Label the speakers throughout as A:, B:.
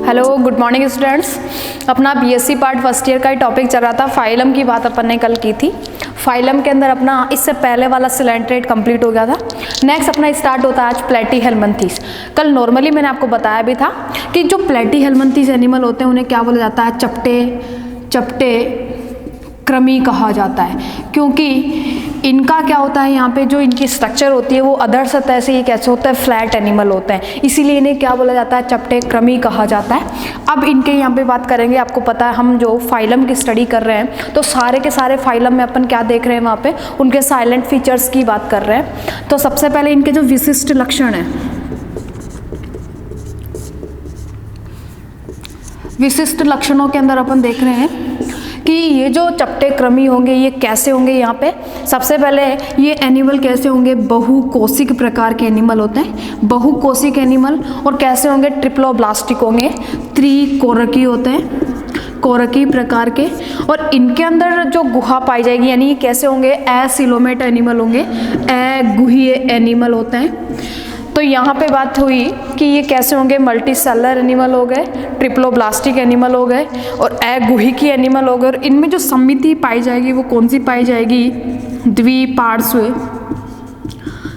A: Hello, good morning students. अपना BSc part first year का ही topic चल रहा था। फाइलम की बात अपन ने कल की थी। फाइलम के अंदर अपना इससे पहले वाला सिलेंट्रेट कंप्लीट हो गया था। नेक्स्ट अपना स्टार्ट होता है आज प्लेटीहेल्मिन्थेस। कल नॉर्मली मैंने आपको बताया भी था कि जो प्लेटीहेल्मिन्थेस एनिमल होते हैं उन्हें क्या बोला जाता है, चपटे कृमि कहा जाता है, क्योंकि इनका क्या होता है, यहाँ पे जो इनकी स्ट्रक्चर होती है वो अदर सतह से ये कैसे होता है, फ्लैट एनिमल होते हैं, इसीलिए इन्हें क्या बोला जाता है, चपटे कृमि कहा जाता है। अब इनके यहाँ पे बात करेंगे। आपको पता है हम जो फाइलम की स्टडी कर रहे हैं तो सारे के सारे फाइलम में अपन क्या देख रहे हैं, वहाँ पे उनके साइलेंट फीचर्स की बात कर रहे हैं। तो सबसे पहले इनके जो विशिष्ट लक्षण हैं, विशिष्ट लक्षणों के अंदर अपन देख रहे हैं कि ये जो चपटे कृमि होंगे ये कैसे होंगे। यहाँ पे सबसे पहले ये एनिमल कैसे होंगे, बहुकोशिक प्रकार के एनिमल होते हैं, बहुकोशिक एनिमल। और कैसे होंगे, ट्रिप्लोब्लास्टिक होंगे, त्रिकोरकी होते हैं, कोरकी प्रकार के। और इनके अंदर जो गुहा पाई जाएगी, यानी ये कैसे होंगे, एसिलोमेट एनिमल होंगे, गुहीय एनिमल होते हैं। तो यहाँ पे बात हुई कि ये कैसे होंगे, मल्टी सेलर एनिमल हो गए, ट्रिप्लोब्लास्टिक एनिमल हो गए और गुहिकी एनिमल हो गए। और इनमें जो समिति पाई जाएगी वो कौन सी पाई जाएगी, द्विपार्श्व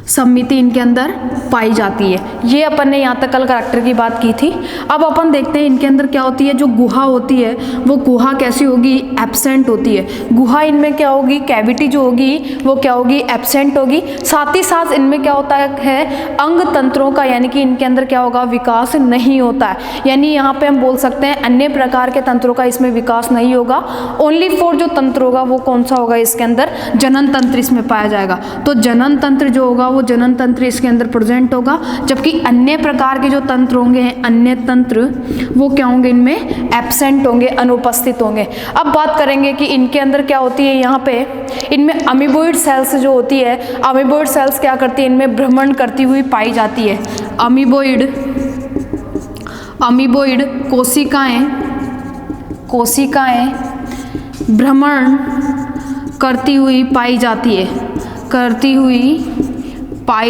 A: समिति इनके अंदर पाई जाती है। ये अपन ने यहाँ तक कल करैक्टर की बात की थी। अब अपन देखते हैं इनके अंदर क्या होती है। जो गुहा होती है वो गुहा कैसी होगी, एब्सेंट होती है। गुहा इनमें क्या होगी, कैविटी जो होगी वो क्या होगी, एब्सेंट होगी। साथ ही साथ इनमें क्या होता है, अंग तंत्रों का, यानी कि इनके अंदर क्या होगा, विकास नहीं होता है। यानी यहाँ पे हम बोल सकते हैं अन्य प्रकार के तंत्रों का इसमें विकास नहीं होगा। ओनली फॉर जो तंत्र होगा वो कौन सा होगा, इसके अंदर जनन तंत्र इसमें पाया जाएगा। तो जनन तंत्र जो होगा जनन तंत्र इसके अंदर प्रेजेंट होगा, जबकि अन्य प्रकार के जो तंत्र होंगे, अन्य तंत्र वो क्या होंगे, इनमें एब्सेंट होंगे, अनुपस्थित होंगे। अब बात करेंगे कि इनके अंदर क्या होती है। यहाँ पे इनमें अमीबोइड सेल्स जो होती है, अमीबोइड सेल्स क्या करती है, इनमें भ्रमण करती हुई पाई जाती है। अमीबोइड कोशिकाएं भ्रमण करती हुई पाई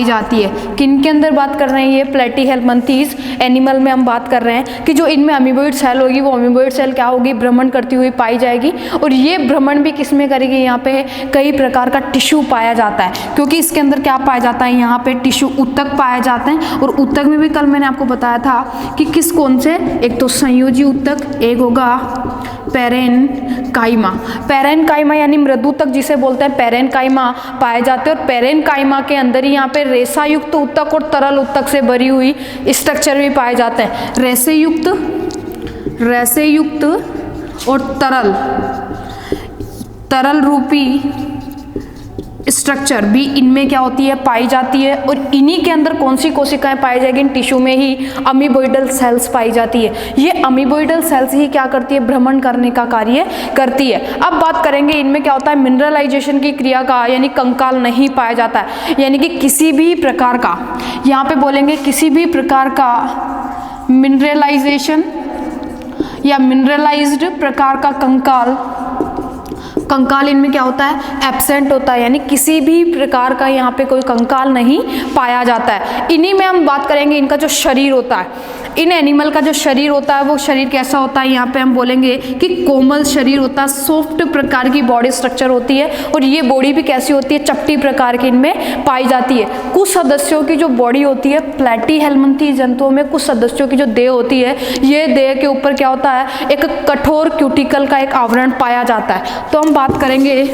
A: जाती है। किन के अंदर बात कर रहे हैं, ये प्लेटीहेल्मिन्थेस एनिमल में हम बात कर रहे हैं कि जो इनमें अमीबोइड सेल होगी वो अमीबोइड सेल क्या होगी, भ्रमण करती हुई पाई जाएगी। और ये भ्रमण भी किस में करेगी, यहाँ पे कई प्रकार का टिश्यू पाया जाता है, क्योंकि इसके अंदर क्या पाया जाता है, यहाँ पे टिश्यू ऊतक पाए जाते हैं। और ऊतक में भी कल मैंने आपको बताया था कि कौन से, एक तो संयोजी ऊतक, एक होगा पेरेन्काइमा यानी मृदुतक जिसे बोलते हैं, पेरेन्काइमा पाए जाते हैं। और पेरेन्काइमा के अंदर ही यहाँ पे रेसायुक्त ऊतक और तरल ऊतक से भरी हुई स्ट्रक्चर भी पाए जाते हैं। रेसेयुक्त और तरल रूपी स्ट्रक्चर भी इनमें क्या होती है, पाई जाती है। और इन्हीं के अंदर कौन सी कोशिकाएं पाई जाएगी, इन टिश्यू में ही अमीबोइडल सेल्स पाई जाती है। ये अमीबोइडल सेल्स ही क्या करती है, भ्रमण करने का कार्य करती है। अब बात करेंगे इनमें क्या होता है, मिनरलाइजेशन की क्रिया का, यानी कंकाल नहीं पाया जाता है। यानी कि किसी भी प्रकार का, यहाँ पे बोलेंगे किसी भी प्रकार का मिनरलाइजेशन या मिनरलाइज्ड प्रकार का कंकाल इनमें क्या होता है, एब्सेंट होता है। यानी किसी भी प्रकार का यहाँ पे कोई कंकाल नहीं पाया जाता है। इन्हीं में हम बात करेंगे इनका जो शरीर होता है, इन एनिमल का जो शरीर होता है वो शरीर कैसा होता है, यहाँ पे हम बोलेंगे कि कोमल शरीर होता है, सॉफ्ट प्रकार की बॉडी स्ट्रक्चर होती है। और ये बॉडी भी कैसी होती है, चपटी प्रकार की इनमें पाई जाती है। कुछ सदस्यों की जो बॉडी होती है, प्लेटीहेल्मिन्थेस जंतुओं में कुछ सदस्यों की जो देह होती है, ये देह के ऊपर क्या होता है, एक कठोर क्यूटिकल का एक आवरण पाया जाता है। तो हम बात करेंगे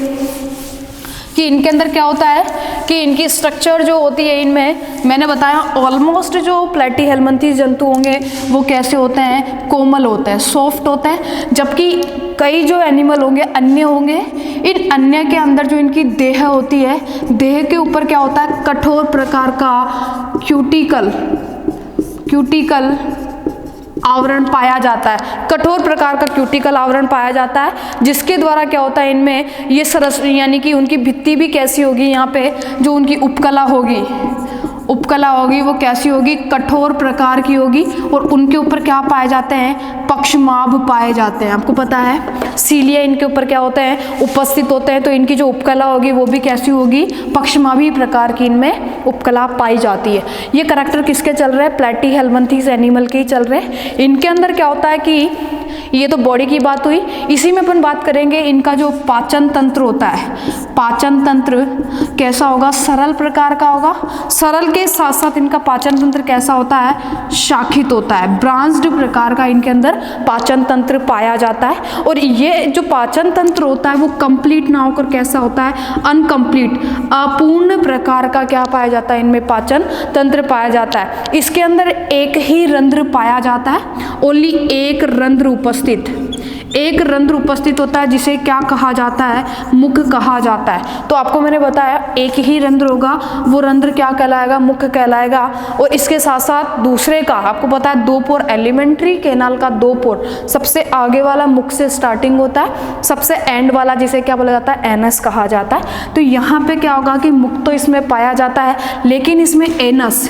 A: कि इनके अंदर क्या होता है कि इनकी स्ट्रक्चर जो होती है, इनमें मैंने बताया ऑलमोस्ट जो प्लेटीहेल्मिन्थेस जंतु होंगे वो कैसे होते हैं, कोमल होते हैं, सॉफ्ट होते हैं। जबकि कई जो एनिमल होंगे, अन्य होंगे, इन अन्य के अंदर जो इनकी देह होती है, देह के ऊपर क्या होता है, कठोर प्रकार का क्यूटिकल आवरण पाया जाता है। कठोर प्रकार का क्यूटिकल आवरण पाया जाता है, जिसके द्वारा क्या होता है, इनमें ये सरस, यानी कि उनकी भित्ति भी कैसी होगी, यहाँ पे जो उनकी उपकला होगी, उपकला होगी वो कैसी होगी, कठोर प्रकार की होगी, और उनके ऊपर क्या पाए जाते हैं, पक्षमाभ पाए जाते हैं। आपको पता है सीलिया इनके ऊपर क्या होते हैं, उपस्थित होते हैं, तो इनकी जो उपकला होगी वो भी कैसी होगी, पक्षमाभी प्रकार की इनमें उपकला पाई जाती है। ये करैक्टर किसके चल रहे हैं, प्लैटीहेल्मिन्थेस एनिमल के ही चल रहे हैं। इनके अंदर क्या होता है कि ये तो बॉडी की बात हुई, इसी में अपन बात करेंगे इनका जो पाचन तंत्र होता है, पाचन तंत्र कैसा होगा, सरल प्रकार का होगा। सरल के साथ साथ इनका पाचन तंत्र कैसा होता है, शाखित होता है, ब्रांच्ड प्रकार का इनके अंदर पाचन तंत्र पाया जाता है। और ये जो पाचन तंत्र होता है वो कंप्लीट ना होकर कैसा होता है, अनकंप्लीट, अपूर्ण प्रकार का क्या पाया जाता है, इनमें पाचन तंत्र पाया जाता है। इसके अंदर एक ही रंध्र पाया जाता है, ओनली एक रंध्र उपस्थित, एक रंध्र उपस्थित होता है जिसे क्या कहा जाता है, मुख कहा जाता है। तो आपको मैंने बताया एक ही रंध्र होगा, वो रंध्र क्या कहलाएगा, मुख कहलाएगा। और इसके साथ साथ दूसरे का आपको पता है 2 पोर, एलिमेंट्री कैनाल का 2 पोर, सबसे आगे वाला मुख से स्टार्टिंग होता है, सबसे एंड वाला जिसे क्या बोला जाता है, एनस कहा जाता है। तो यहाँ पे क्या होगा कि मुख तो इसमें पाया जाता है, लेकिन इसमें एनस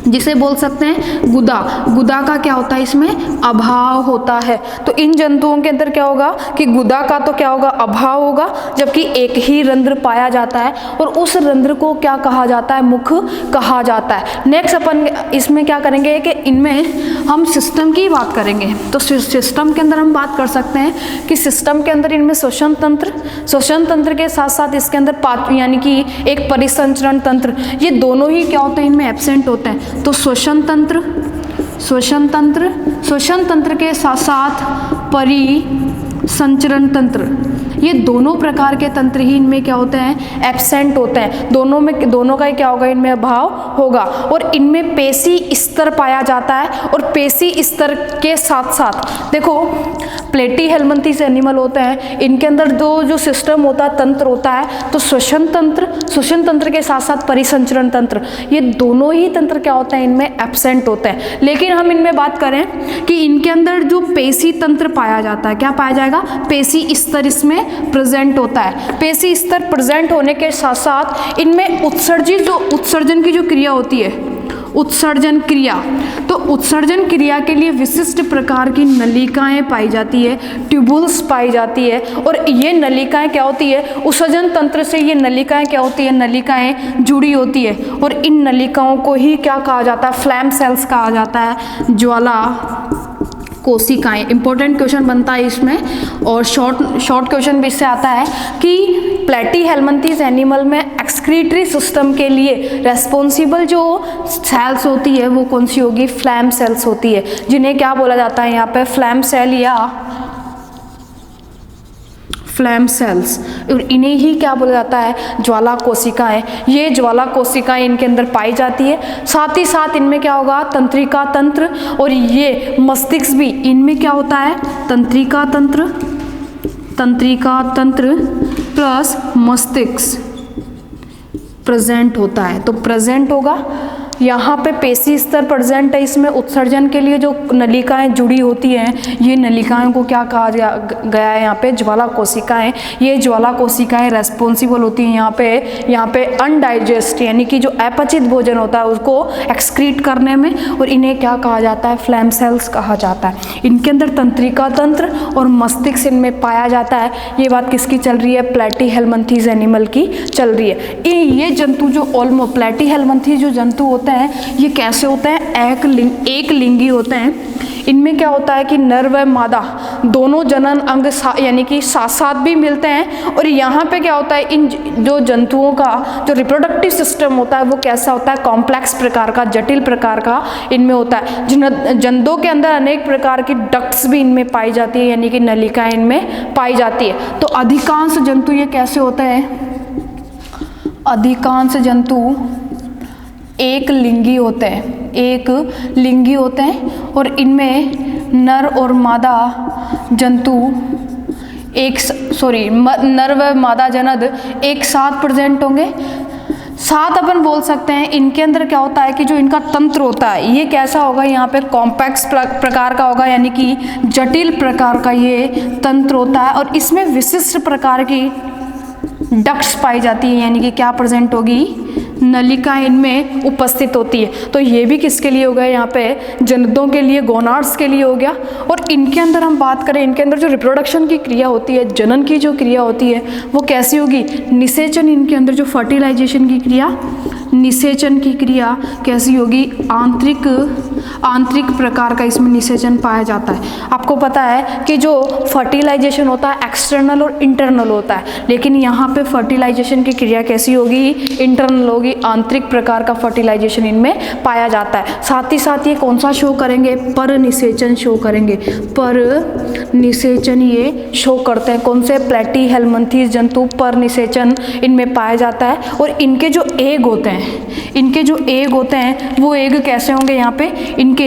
A: जिसे बोल सकते हैं गुदा, गुदा का क्या होता है, इसमें अभाव होता है। तो इन जंतुओं के अंदर क्या होगा कि गुदा का तो क्या होगा, अभाव होगा, जबकि एक ही रंध्र पाया जाता है और उस रंध्र को क्या कहा जाता है, मुख कहा जाता है। नेक्स्ट अपन इसमें क्या करेंगे कि इनमें हम सिस्टम की बात करेंगे। तो सिस्टम के अंदर हम बात कर सकते हैं कि सिस्टम के अंदर इनमें श्वसन तंत्र, श्वसन तंत्र के साथ साथ इसके अंदर यानी कि एक परिसंचरण तंत्र, ये दोनों ही क्या होते हैं, इनमें एब्सेंट होते हैं। तो श्वसन तंत्र, श्वसन तंत्र, श्वसन तंत्र के साथ साथ परिसंचरण तंत्र, ये दोनों प्रकार के तंत्र ही इनमें क्या होते हैं, एब्सेंट होते हैं। दोनों का ही क्या होगा, इनमें अभाव होगा। और इनमें पेशी स्तर पाया जाता है, और पेशी स्तर के साथ साथ देखो प्लैटीहेल्मिन्थेस एनिमल होते हैं, इनके अंदर जो सिस्टम होता है, तंत्र होता है, तो श्वसन तंत्र के साथ साथ परिसंचरण तंत्र, ये दोनों ही तंत्र क्या होते हैं, इनमें एब्सेंट होते हैं। लेकिन हम इनमें बात करें कि इनके अंदर जो पेशी तंत्र पाया जाता है, क्या पाया जाएगा, पेशी स्तर इसमें प्रेजेंट होता है। पेशी स्तर प्रेजेंट होने के साथ साथ इनमें उत्सर्जन की जो क्रिया होती है, उत्सर्जन क्रिया, तो उत्सर्जन क्रिया के लिए विशिष्ट प्रकार की नलिकाएं पाई जाती है, ट्यूबुल्स पाई जाती है। और ये नलिकाएं क्या होती है, उत्सर्जन तंत्र से ये नलिकाएं क्या होती है, नलिकाएं जुड़ी होती है। और इन नलिकाओं को ही क्या कहा जाता है, फ्लैम सेल्स कहा जाता है, ज्वाला कोशिकाएं। इंपॉर्टेंट क्वेश्चन बनता है इसमें, और शॉर्ट क्वेश्चन भी इससे आता है कि प्लैटीहेल्मिन्थेस एनिमल में एक्सक्रीटरी सिस्टम के लिए रेस्पॉन्सिबल जो सेल्स होती है वो कौन सी होगी, फ्लैम सेल्स होती है, जिन्हें क्या बोला जाता है यहाँ पे, फ्लैम सेल या फ्लैम सेल्स। और इन्हें ही क्या बोला जाता है, ज्वाला कोशिकाएं। ये ज्वाला कोशिकाएं इनके अंदर पाई जाती है। साथ ही साथ इनमें क्या होगा, तंत्रिका तंत्र, और ये मस्तिष्क भी, इनमें क्या होता है, तंत्रिका तंत्र प्लस मस्तिष्क प्रेजेंट होता है। तो प्रेजेंट होगा, यहाँ पे पेशी स्तर प्रेजेंट है, इसमें उत्सर्जन के लिए जो नलिकाएं जुड़ी होती हैं, ये नलिकाओं को क्या कहा गया है यहाँ पे, ज्वाला कोशिकाएं। ये ज्वाला कोशिकाएं रेस्पॉन्सिबल होती हैं यहाँ पे अनडाइजेस्ट यानी कि जो अपचित भोजन होता है उसको एक्सक्रीट करने में, और इन्हें क्या कहा जाता है, फ्लैम सेल्स कहा जाता है। इनके अंदर तंत्रिका तंत्र और मस्तिष्क इनमें पाया जाता है। ये बात किसकी चल रही है, प्लैटीहेल्मिन्थेस एनिमल की चल रही है। ये जंतु जो प्लैटीहेल्मिन्थेस जो जंतु होते हैं, ये कैसे होते हैं, एक लिंगी होते हैं। इनमें क्या होता है कि नर व मादा दोनों जनन अंग यानी कि साथ साथ भी मिलते हैं। और यहाँ पे क्या होता है, इन जो जंतुओं का जो रिप्रोडक्टिव सिस्टम होता है वो कैसा होता है, कॉम्प्लेक्स प्रकार का, जटिल प्रकार का इनमें होता है। जंतुओं के अंदर अनेक प्रकार की डक्ट्स भी इनमें पाई जाती है, यानी कि नलिकाएं इनमें पाई जाती है। तो अधिकांश जंतु ये कैसे होते हैं, अधिकांश जंतु एक लिंगी होते हैं, एक लिंगी होते हैं। और इनमें नर और मादा जंतु नर व मादा जनद एक साथ प्रेजेंट होंगे। साथ अपन बोल सकते हैं इनके अंदर क्या होता है कि जो इनका तंत्र होता है ये कैसा होगा, यहाँ पे कॉम्प्लेक्स प्रकार का होगा, यानी कि जटिल प्रकार का ये तंत्र होता है। और इसमें विशिष्ट प्रकार की डक्ट्स पाई जाती है, यानी कि क्या प्रेजेंट होगी, नलिका इनमें उपस्थित होती है। तो ये भी किसके लिए हो गया, यहाँ पे जननों के लिए, गोनाड्स के लिए हो गया। और इनके अंदर हम बात करें, इनके अंदर जो रिप्रोडक्शन की क्रिया होती है, जनन की जो क्रिया होती है वो कैसी होगी, निषेचन। इनके अंदर जो फर्टिलाइजेशन की क्रिया, निषेचन की क्रिया कैसी होगी, आंतरिक प्रकार का इसमें निषेचन पाया जाता है। आपको पता है कि जो फर्टिलाइजेशन होता है एक्सटर्नल और इंटरनल होता है, लेकिन यहाँ पे फर्टिलाइजेशन की क्रिया कैसी होगी, इंटरनल होगी, आंतरिक प्रकार का फर्टिलाइजेशन इनमें पाया जाता है। साथ ही साथ ये कौन सा शो करेंगे, पर निषेचन शो करेंगे, पर निषेचन ये शो करते हैं। कौन से, प्लेटीहेल्मिन्थेस जंतु पर निषेचन इनमें पाया जाता है। और इनके जो एग होते हैं, वो एग कैसे होंगे, यहाँ पे इनके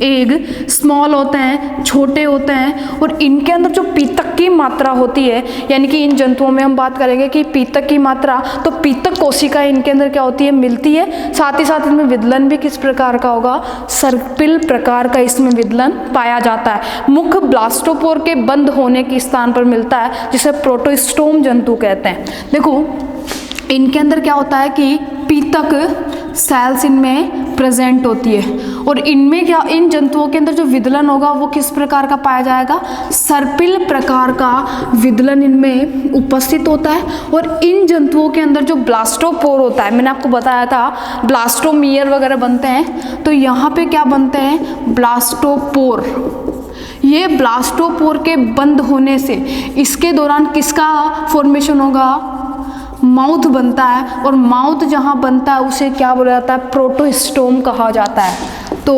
A: एग स्मॉल होते हैं, छोटे होते हैं। और इनके अंदर जो पीतक की मात्रा होती है, यानी कि इन जंतुओं में हम बात करेंगे कि पीतक की मात्रा, तो पीतक कोशिका इनके अंदर क्या होती है, मिलती है। साथ ही साथ इनमें विदलन भी किस प्रकार का होगा, सर्पिल प्रकार का इसमें विदलन पाया जाता है। मुख्य ब्लास्टोपोर के बंद होने के स्थान पर मिलता है, जिसे प्रोटोस्टोम जंतु कहते हैं। देखो इनके अंदर क्या होता है कि पीतक सेल्स इनमें प्रेजेंट होती है। और इनमें क्या, इन जंतुओं के अंदर जो विदलन होगा वो किस प्रकार का पाया जाएगा, सर्पिल प्रकार का विदलन इनमें उपस्थित होता है। और इन जंतुओं के अंदर जो ब्लास्टोपोर होता है, मैंने आपको बताया था ब्लास्टोमियर वगैरह बनते हैं, तो यहाँ पे क्या बनते हैं, ब्लास्टोपोर। ये ब्लास्टोपोर के बंद होने से इसके दौरान किसका फॉर्मेशन होगा, माउथ बनता है। और माउथ जहाँ बनता है उसे क्या बोला जाता है, प्रोटोस्टोम कहा जाता है। तो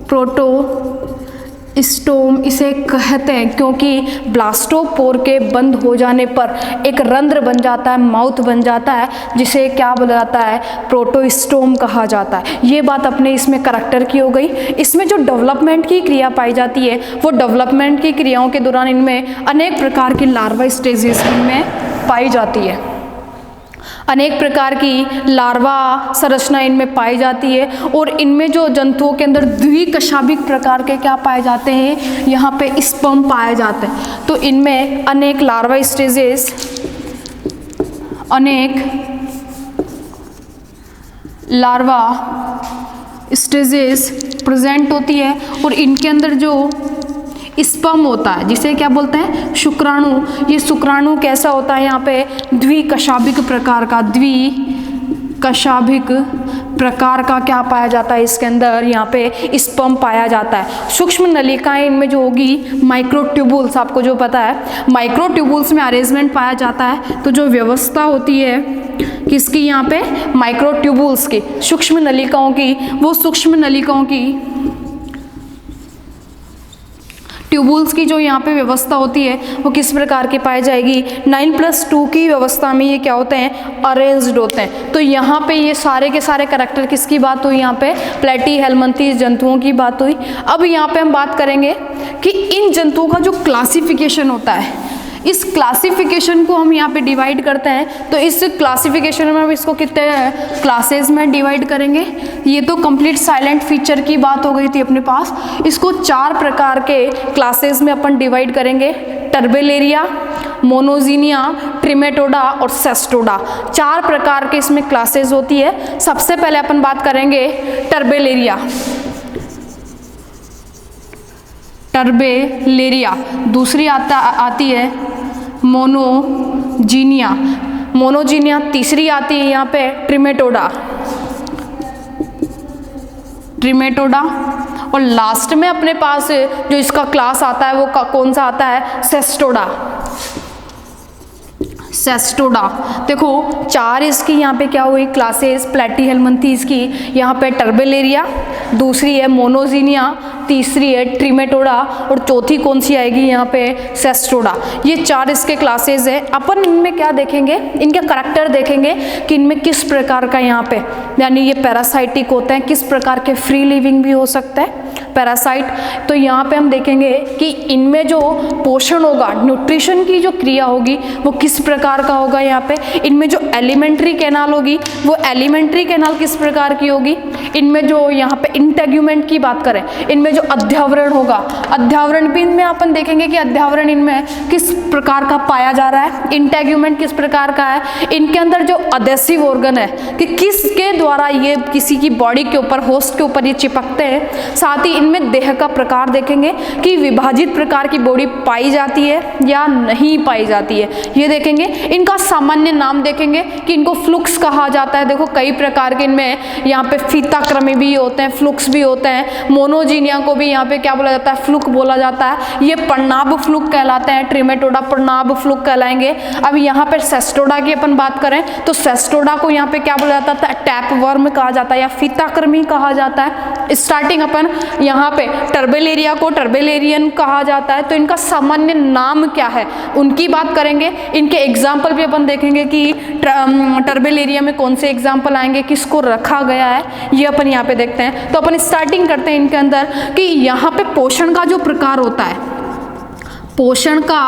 A: प्रोटोस्टोम इसे कहते हैं क्योंकि ब्लास्टोपोर के बंद हो जाने पर एक रंध्र बन जाता है, माउथ बन जाता है, जिसे क्या बोला जाता है, प्रोटोस्टोम कहा जाता है। ये बात अपने इसमें करैक्टर की हो गई। इसमें जो डेवलपमेंट की क्रिया पाई जाती है, वो डेवलपमेंट की क्रियाओं के दौरान इनमें अनेक प्रकार की लार्वा स्टेजेस इनमें पाई जाती है। अनेक प्रकार की लार्वा संरचना इनमें पाई जाती है। और इनमें जो जंतुओं के अंदर द्विकशाभिक प्रकार के क्या पाए जाते हैं, यहाँ पे स्पर्म पाए जाते हैं। तो इनमें अनेक लार्वा स्टेजेस, अनेक लार्वा स्टेजेस प्रेजेंट होती है। और इनके अंदर जो स्पर्म होता है, जिसे क्या बोलते हैं, शुक्राणु। ये शुक्राणु कैसा होता है, यहाँ पे द्विकशाभिक प्रकार का, द्विकशाभिक प्रकार का क्या पाया जाता है, इसके अंदर यहाँ पे स्पर्म पाया जाता है। सूक्ष्म नलिकाएं इनमें जो होगी, माइक्रोट्यूबुल्स, आपको जो पता है माइक्रोट्यूबुल्स में अरेंजमेंट पाया जाता है। तो जो व्यवस्था होती है किसकी, यहाँ पे माइक्रोट्यूबुल्स की, सूक्ष्म नलिकाओं की, वो सूक्ष्म नलिकाओं की ट्यूबुल्स की जो यहाँ पे व्यवस्था होती है वो किस प्रकार की पाई जाएगी, 9+2 की व्यवस्था में ये क्या होते हैं, अरेंज्ड होते हैं। तो यहाँ पे ये सारे के सारे करैक्टर किसकी बात हुई, यहाँ पे प्लेटीहेल्मिन्थेस जंतुओं की बात हुई। अब यहाँ पे हम बात करेंगे कि इन जंतुओं का जो क्लासिफिकेशन होता है, इस क्लासिफिकेशन को हम यहाँ पे डिवाइड करते हैं। तो इस क्लासिफिकेशन में हम इसको कितने क्लासेस में डिवाइड करेंगे, ये तो कंप्लीट साइलेंट फीचर की बात हो गई थी अपने पास। इसको 4 प्रकार के क्लासेस में अपन डिवाइड करेंगे, टर्बेलेरिया, मोनोजीनिया, ट्रिमेटोडा और सेस्टोडा। 4 प्रकार के इसमें क्लासेस होती है। सबसे पहले अपन बात करेंगे टर्बेलेरिया। टर्बेलेरिया दूसरी आती है मोनोजीनिया। मोनोजीनिया तीसरी आती है यहाँ पे ट्रिमेटोडा। ट्रिमेटोडा और लास्ट में अपने पास जो इसका क्लास आता है वो कौन सा आता है, सेस्टोडा। सेस्टोडा देखो 4 इसकी यहाँ पे क्या हुई क्लासेस प्लेटीहेल्मिन्थेस की। यहाँ पे टर्बेलेरिया, दूसरी है मोनोजीनिया, तीसरी है ट्रिमेटोडा और चौथी कौन सी आएगी यहाँ पे, सेस्टोडा। ये 4 इसके क्लासेस है। अपन इनमें क्या देखेंगे, इनके करैक्टर देखेंगे कि इनमें किस प्रकार का यहाँ पे, यानी ये पैरासाइटिक होते हैं, किस प्रकार के फ्री लिविंग भी हो सकता है पैरासाइट। तो यहाँ पे हम देखेंगे कि इनमें जो पोषण होगा, न्यूट्रिशन की जो क्रिया होगी वो किस प्रकार का होगा। यहाँ पे इनमें जो एलिमेंट्री कैनाल होगी वो एलिमेंट्री कैनाल किस प्रकार की होगी। इनमें जो यहाँ पे इंटेग्यूमेंट की बात करें, इनमें जो जो अध्यावरण होगा, अध्यावरण भी इनमें अपन देखेंगे कि अध्यावरण इनमें किस प्रकार का पाया जा रहा है, इंटेग्यूमेंट किस प्रकार का है, इनके अंदर जो अधेसिव ऑर्गन है कि किसके द्वारा ये किसी की बॉडी के ऊपर, होस्ट के ऊपर ये चिपकते हैं। साथ ही इनमें देह का प्रकार देखेंगे कि विभाजित प्रकार की बॉडी पाई जाती है या नहीं पाई जाती है, ये देखेंगे। इनका सामान्य नाम देखेंगे कि इनको फ्लुक्स कहा जाता है। देखो कई प्रकार के इनमें यहाँ पे फीताक्रमी भी होते हैं, फ्लुक्स भी होते हैं। मोनोजीनिया को भी यहाँ पे क्या बोला जाता है, फ्लुक बोला जाता है। ये प्रनाभ फ्लुक कहलाते हैं, ट्रिमेटोडा प्रनाभ फ्लुक कहलाएंगे। अब यहाँ पे सेस्टोडा की अपन बात करें तो सेस्टोडा को यहाँ पे क्या बोला जाता है, टैप वर्म कहा जाता है या फीताक्रमी कहा जाता है। स्टार्टिंग अपन यहाँ पे टर्बेलेरिया को टर्बेलेरियन कहा जाता है। तो इनका सामान्य नाम क्या है उनकी बात करेंगे। इनके एग्जाम्पल भी अपन देखेंगे कि टर्बेलेरिया में कौन से एग्जाम्पल आएंगे, किसको रखा गया है, ये अपन यहाँ पे देखते हैं। तो अपन स्टार्टिंग करते हैं इनके अंदर कि यहाँ पे पोषण का जो प्रकार होता है, पोषण का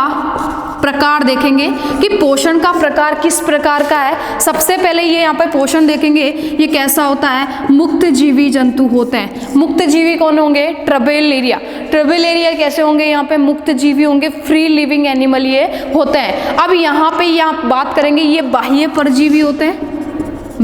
A: प्रकार देखेंगे कि पोषण का प्रकार किस प्रकार का है। सबसे पहले ये यहाँ पे पोषण देखेंगे, ये कैसा होता है, मुक्त जीवी जंतु होते हैं। मुक्त जीवी कौन होंगे, ट्रबेलेरिया। ट्रबेलेरिया कैसे होंगे, यहाँ पे मुक्त जीवी होंगे, फ्री लिविंग एनिमल ये होते हैं। अब यहाँ पे यहाँ बात करेंगे, ये बाह्य परजीवी होते हैं,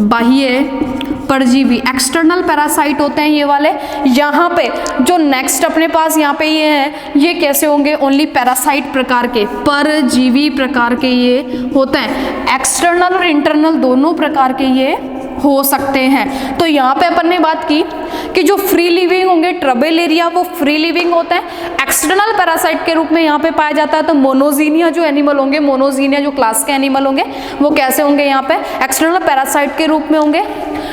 A: बाह्य परजीवी, एक्सटर्नल पैरासाइट होते हैं ये वाले। यहाँ पे जो नेक्स्ट अपने पास यहाँ पे ये है, ये कैसे होंगे, ओनली पैरासाइट प्रकार के, परजीवी प्रकार के ये होते हैं। एक्सटर्नल और इंटरनल दोनों प्रकार के ये हो सकते हैं। तो यहाँ पे अपन ने बात की कि जो फ्री लिविंग होंगे ट्रबेलेरिया वो फ्री लिविंग होते हैं, एक्सटर्नल पैरासाइट के रूप में यहाँ पे पाया जाता है। तो मोनोजीनिया जो एनिमल होंगे, मोनोजीनिया जो क्लास के एनिमल होंगे वो कैसे होंगे, यहाँ पे एक्सटर्नल पैरासाइट के रूप में होंगे।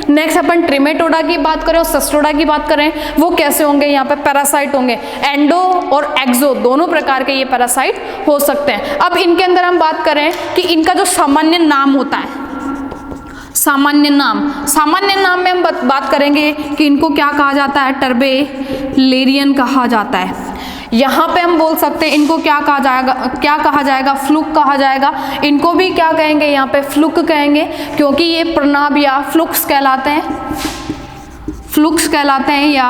A: नेक्स्ट अपन ट्रिमेटोडा की बात करें और सेस्टोडा की बात करें, वो कैसे होंगे, यहाँ पे पैरासाइट होंगे। एंडो और एक्सो दोनों प्रकार के ये पैरासाइट हो सकते हैं। अब इनके अंदर हम बात करें कि इनका जो सामान्य नाम होता है, सामान्य नाम में हम बात करेंगे कि इनको क्या कहा जाता है, टर्बेलेरियन कहा जाता है। यहाँ पे हम बोल सकते हैं इनको क्या कहा जाएगा, फ्लुक कहा जाएगा। इनको भी क्या कहेंगे, यहाँ पे फ्लुक कहेंगे, क्योंकि ये प्रनाभ या फ्लुक्स कहलाते हैं या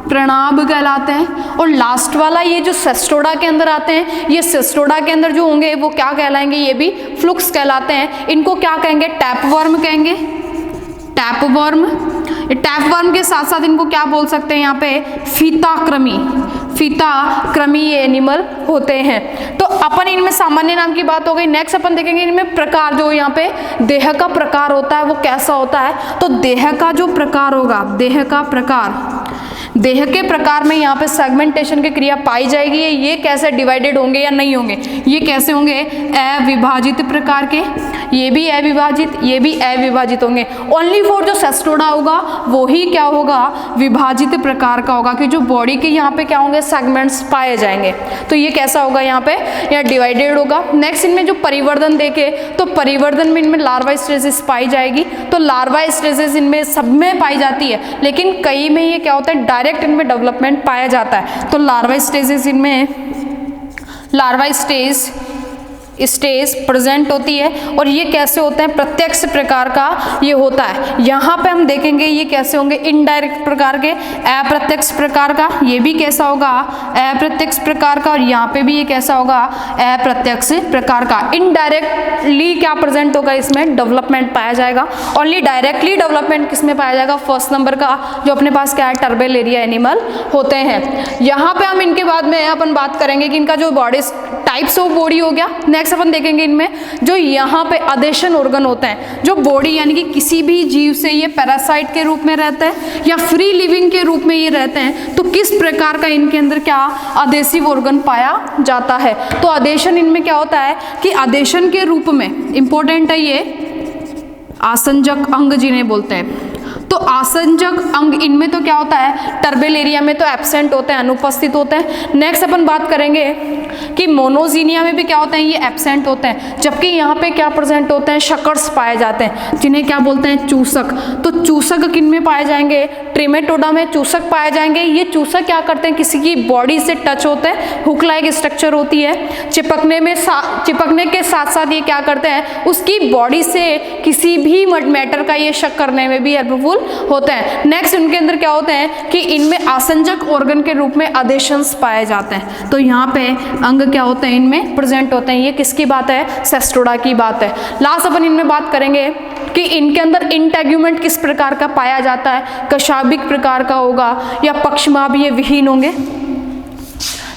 A: प्रणाब कहलाते हैं। और लास्ट वाला ये जो सेस्टोडा के अंदर आते हैं, ये सेस्टोडा के अंदर जो होंगे वो क्या कहलाएंगे, ये भी फ्लुक्स कहलाते हैं। इनको क्या कहेंगे, टैपवर्म कहेंगे, टैपवर्म। टैपवर्म के साथ साथ इनको क्या बोल सकते हैं, यहाँ पे फीताक्रमी ये एनिमल होते हैं। तो अपन इनमें सामान्य नाम की बात हो गई। नेक्स्ट अपन देखेंगे इनमें प्रकार, जो यहाँ पे देह का प्रकार होता है वो कैसा होता है। तो देह का जो प्रकार होगा, देह के प्रकार में यहाँ पे सेगमेंटेशन की क्रिया पाई जाएगी। ये कैसे डिवाइडेड होंगे या नहीं होंगे, ये कैसे होंगे, अविभाजित प्रकार के, ये भी अविभाजित, ये भी अविभाजित होंगे। ओनली फॉर जो सेस्टोडा होगा वो ही क्या होगा, विभाजित प्रकार का होगा, कि जो बॉडी के यहाँ पे क्या होंगे, सेगमेंट्स पाए जाएंगे। तो ये कैसा होगा, यहाँ पे या डिवाइडेड होगा। नेक्स्ट इनमें जो परिवर्धन देखे, तो परिवर्धन में इनमें लार्वा स्टेजेस पाई जाएगी। तो लार्वा स्टेजेस इनमें सब में पाई जाती है, लेकिन कई में ये क्या होता है, डायरेक्ट इनमें डेवलपमेंट पाया जाता है। तो लार्वा स्टेजेस इनमें, लार्वा स्टेज प्रेजेंट होती है। और ये कैसे होते हैं, प्रत्यक्ष प्रकार का ये होता है। यहाँ पे हम देखेंगे ये कैसे होंगे, इनडायरेक्ट प्रकार के, अप्रत्यक्ष प्रकार का, ये भी कैसा होगा, अप्रत्यक्ष प्रकार का। और यहाँ पे भी ये कैसा होगा, अप्रत्यक्ष प्रकार का। इनडायरेक्टली क्या प्रेजेंट होगा, इसमें डेवलपमेंट पाया जाएगा। ओनली डायरेक्टली डेवलपमेंट किसमें पाया जाएगा, फर्स्ट नंबर का, जो अपने पास क्या है, टर्बेलेरिया एनिमल होते हैं। यहाँ पे हम इनके बाद में अपन बात करेंगे कि इनका जो बॉडी टाइप्स ऑफ बॉडी हो गया। नेक्स्ट अपन देखेंगे इनमें जो यहाँ पे अधेशन ऑर्गन होते हैं, जो बॉडी यानी कि किसी भी जीव से ये पैरासाइट के रूप में रहते हैं या फ्री लिविंग के रूप में ये रहते हैं, तो किस प्रकार का इनके अंदर क्या अधेसिव ऑर्गन पाया जाता है। तो अधेशन इनमें क्या होता है कि अधेशन के रूप में इंपॉर्टेंट है ये आसंजक अंग जिन्हें बोलते हैं। तो आसंजक अंग इनमें तो क्या होता है, टर्बेलेरिया में तो एब्सेंट होते हैं, अनुपस्थित होते हैं। नेक्स्ट अपन बात करेंगे कि मोनोजीनिया में भी क्या होते हैं, ये एब्सेंट होते हैं, जबकि यहाँ पे क्या प्रेजेंट होते हैं, शकर्स पाए जाते हैं, जिन्हें क्या बोलते हैं, चूसक। तो चूसक किन में पाए जाएंगे, ट्रिमेटोडा में चूसक पाए जाएंगे। ये चूसक क्या करते हैं, किसी की बॉडी से टच होते हैं, हुक लाइक स्ट्रक्चर होती है, चिपकने के साथ साथ ये क्या करते हैं, उसकी बॉडी से किसी भी मैटर का ये शक करने में भी हेल्पफुल होते हैं। नेक्स्ट उनके अंदर क्या होते हैं कि इनमें आसंजक ऑर्गन के रूप में अधेशंस पाए जाते हैं। तो यहाँ पे अंग क्या होते हैं, इनमें प्रेजेंट होते हैं। ये किसकी बात है, सेस्टोडा की बात है। लास्ट अपन इनमें बात करेंगे कि इनके अंदर इंटेग्यूमेंट किस प्रकार का पाया जाता है, कशाभिक प्रकार का होगा या पक्षमाभ, ये विहीन होंगे।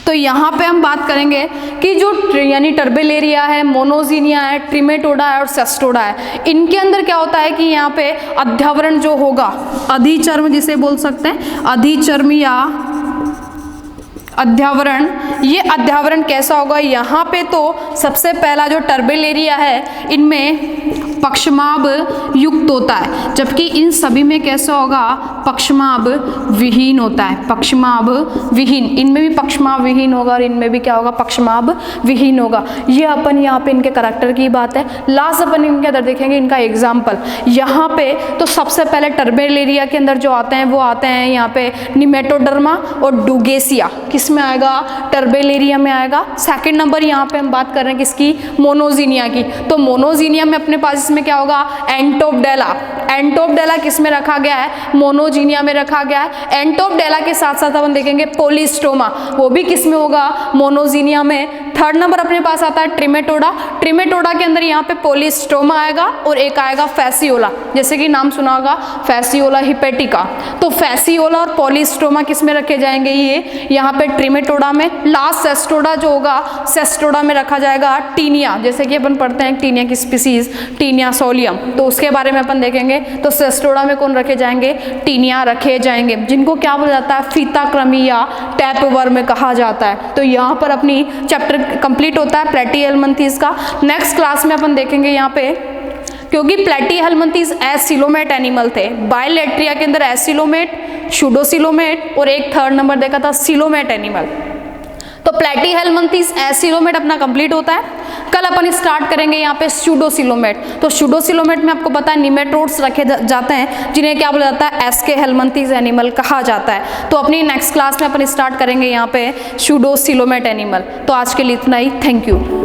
A: तो यहाँ पे हम बात करेंगे कि जो यानी टर्बेलेरिया है, मोनोजीनिया है, ट्रिमेटोडा है और सेस्टोडा है, इनके अंदर क्या होता है कि यहाँ पे अध्यावरण जो होगा, अधिचर्म जिसे बोल सकते हैं, अधिचर्म या अध्यावरण, ये अध्यावरण कैसा होगा, यहाँ पे तो सबसे पहला जो टर्बेलेरिया है इनमें पक्षमाभ युक्त होता है, जबकि इन सभी में कैसा होगा, पक्षमाभ विहीन होता है, पक्षमाभ विहीन। इनमें भी पक्षमाभ विहीन होगा और इनमें भी क्या होगा, पक्षमाभ विहीन होगा। ये अपन यहाँ पे इनके करैक्टर की बात है। लास्ट अपन इनके अंदर देखेंगे इनका एग्जाम्पल। यहाँ पे तो सबसे पहले टर्बेलेरिया के अंदर जो आते हैं वो आते हैं यहाँ पे निमेटोडर्मा और डुगेसिया, किसमें आएगा, टर्बेलेरिया में आएगा। सेकंड नंबर यहाँ पे हम बात कर रहे हैं किसकी, मोनोजीनिया की। तो मोनोजीनिया में अपने पास इसमें क्या होगा, एंटोपडेला। एंटोपडेला किस में रखा गया है, मोनोजीनिया में रखा गया है। एंटोपडेला के साथ साथ अपन देखेंगे पोलिस्टोमा, वो भी किस में होगा, मोनोजीनिया में। थर्ड नंबर अपने पास आता है ट्रिमेटोडा। ट्रिमेटोडा के अंदर यहाँ पे पोलिस्टोमा आएगा और एक आएगा फैसियोला, जैसे कि नाम सुना होगा फैसियोला हिपेटिका। तो फैसियोला और पोलिस्टोमा किस में रखे जाएंगे, ये यहाँ पे ट्रिमेटोडा में। लास्ट सेस्टोडा जो होगा, सेस्टोडा में रखा जाएगा टीनिया, जैसे कि अपन पढ़ते हैं टीनिया की स्पीसीज टीनिया सोलियम, तो उसके बारे में अपन देखेंगे। तो सेस्टोडा में कौन रखे जाएंगे, टीनिया रखे जाएंगे, जिनको क्या बोला जाता है, फीताकृमि या टैपवर्म कहा जाता है। तो यहाँ पर अपनी चैप्टर कंप्लीट होता है प्लेटीहेल्मिन्थेस का। नेक्स्ट क्लास में अपन देखेंगे यहाँ पे, क्योंकि प्लेटीहेल्मिन्थेस एसिलोमेट एनिमल थे, बायलेट्रिया के अंदर एसिलोमेट, शूडोसिलोमेट और एक थर्ड नंबर देखा था सिलोमेट एनिमल। तो प्लेटीहेल्मिन्थेस एसिलोमेट अपना कंप्लीट होता है। कल अपन स्टार्ट करेंगे यहाँ पे शूडोसिलोमेट। तो शूडोसिलोमेट में आपको पता है निमेटोड्स रखे जाते हैं, जिन्हें क्या बोला जाता है, एस्केहेल्मिन्थेस एनिमल कहा जाता है। तो अपनी नेक्स्ट क्लास में अपन स्टार्ट करेंगे यहाँ पे शूडोसिलोमेट एनिमल। तो आज के लिए इतना ही, थैंक यू।